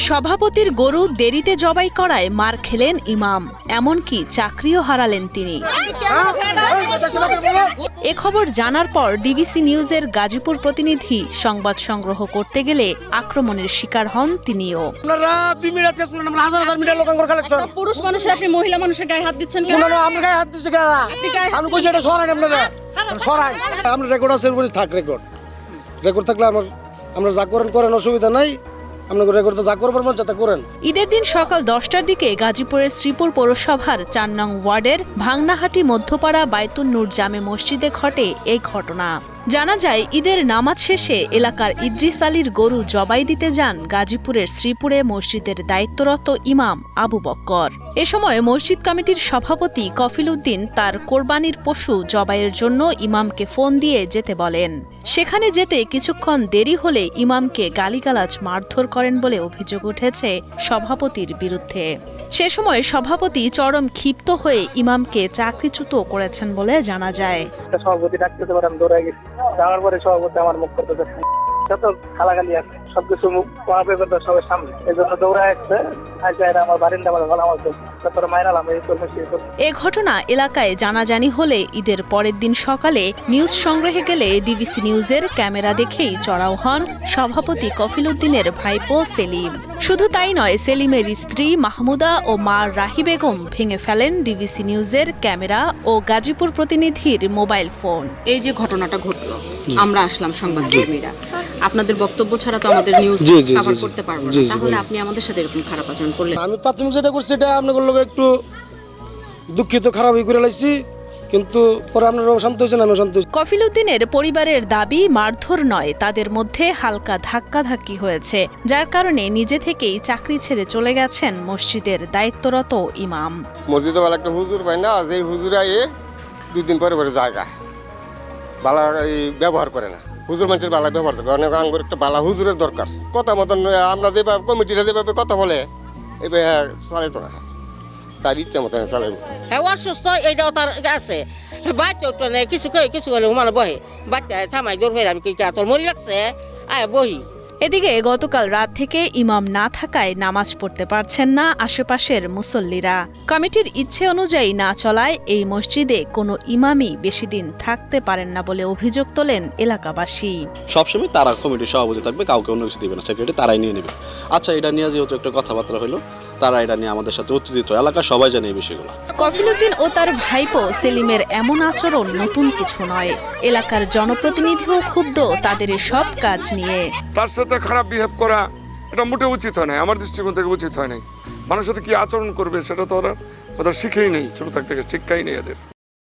সভাপতির গরু দেরিতে জবাই করায় মার খেলেন ইমাম, এমনকি চাকরিও হারালেন তিনি। এ খবর জানার পর ডিবিসি নিউজের গাজীপুর প্রতিনিধি সংবাদ সংগ্রহ করতে গেলে আক্রমণের শিকার হন তিনিও। পুরুষ মানুষের আপনি মহিলা মানুষের গায়ে হাত দিচ্ছেন কেন? আমি গায়ে হাত দিচ্ছি কেন? আমি কইছি এটা সরাই আপনারা সরাই। আমরা রেকর্ড আছে বলে থাক, রেকর্ড থাকলে আমরা যা করেন অসুবিধা নাই। আপনাদের রেকর্ড যা করবার মন চাতা করেন। ঈদের দিন সকাল 10টার দিকে গাজীপুরের শ্রীপুর পৌরসভার 4 নং ওয়ার্ডের ভাংনাহাটি মধ্যপাড়া বায়তুন নূর জামে মসজিদে ঘটে এই ঘটনা। জানা যায়, ঈদের নামাজ শেষে এলাকার ইদ্রিস আলীর গরু জবাই দিতে যান গাজীপুরের শ্রীপুরে মসজিদের দায়িত্বরত ইমাম আবু বক্কর। এ সময় মসজিদ কমিটির সভাপতি কফিল উদ্দিন তার কোরবানির পশু জবাইয়ের জন্য ইমামকে ফোন দিয়ে যেতে বলেন। সেখানে যেতে কিছুক্ষণ দেরি হলে ইমামকে গালিগালাজ মারধর করেন বলে অভিযোগ উঠেছে সভাপতির বিরুদ্ধে। সে সময় সভাপতি চরম ক্ষিপ্ত হয়ে ইমামকে চাকরিচ্যুত করেছেন বলে জানা যায়। সভাপতি ডাকতে পারে, আমি দৌড়াই গেছি। যাওয়ার পরে সভাপতি আমার মুখ করতে যত খালাগালি আছে সবকিছু মুখ পাবে করতে সবার সামনে, এই জন্য দৌড়ায় আসছে। আমার বারিন্দা এ ঘটনা এলাকায় জানাজানি হলে ঈদের পরের দিন সকালে নিউজ সংগ্রহে গেলে ডিবিসি নিউজের ক্যামেরা দেখেই চড়াও হন সভাপতি কফিল উদ্দিনের ভাইপো সেলিম। শুধু তাই নয়, সেলিমের স্ত্রী মাহমুদা ও মা রাহি বেগম ভেঙে ফেলেন ডিবিসি নিউজের ক্যামেরা ও গাজীপুর প্রতিনিধির মোবাইল ফোন। এই যে ঘটনাটা ঘটলো, আমরা আসলাম সংবাদকর্মীরা, আপনাদের বক্তব্য ছাড়া তো আমাদের নিউজ কভার করতে পারবো না, তাহলে আপনি আমাদের সাথে এরকম খারাপ আচরণ করলেন। আমি প্রাথমিক যেটা করছি এটা আপনাদের লোক একটু দুঃখিত, খারাপই করে লাইছি, কিন্তু পরে আপনারাও শান্ত হয়েছেন, আমিও শান্ত হয়েছি। কফিল উদ্দিনের পরিবারের দাবি মারধর নয়, তাদের মধ্যে হালকা ধাক্কাধাক্কি হয়েছে, যার কারণে নিজে থেকেই চাকরি ছেড়ে চলে গেছেন মসজিদের দায়িত্বরত ইমাম। মসজিদে বেলা একটা হুজুর পাই না, যে হুজুরা 2 দিন পরে পরে জায়গা বালা ব্যবহার করে না। হুজুর মানুষের বালা ব্যবহার করবে, অনেক আঙ্গুর একটা বালা হুজুরের দরকার। কথা মতন আমরা যেভাবে কমিটিরা যেভাবে কথা বলে এভাবে চালাইত না, তার ইচ্ছা মতন চালাইব। হ্যাঁ, অসুস্থ এইটাও তার আছে, বাচ্চাও তো নেই, কিছু হলে মানে বহে বাচ্চা থামাই দৌড় ফের আমি তোর মরি লাগছে আয় বহি। এদিকে গতকাল রাত থেকে ইমাম না থাকায় নামাজ পড়তে পারছেন না আশেপাশের মুসল্লিরা। কমিটির ইচ্ছে অনুযায়ী না চলায় এই মসজিদে কোনো ইমামই বেশি দিন থাকতে পারেন না বলে অভিযোগ তোলেন এলাকাবাসী। সবসময় তারা কমিটির সভাপতি থাকবে, কাউকে অন্য কিছু দিবে না, সেক্রেটারি তারাই নিয়ে নেবে। আচ্ছা, এটা নিয়ে যেহেতু একটা কথাবার্তা হলো, তারা এটা নিয়ে আমাদের সাথে উত্তেজিত, এলাকা সবাই জানে এই বিষয়গুলো। কফিল উদ্দিন ও তার ভাইপো সেলিমের এমন আচরণ নতুন কিছু নয়। এলাকার জনপ্রতিনিধিও ক্ষুব্ধ তাদের সব কাজ নিয়ে। তার সাথে খারাপ বিহেভ করা এটা মোটে উচিত হয় না, আমার দৃষ্টিকোণ থেকে উচিত হয় নাই। মানুষের সাথে কি আচরণ করবে সেটা তো ওরা শিখেই নেই, ছোট থাকতে শিক্ষাই নেই এদের।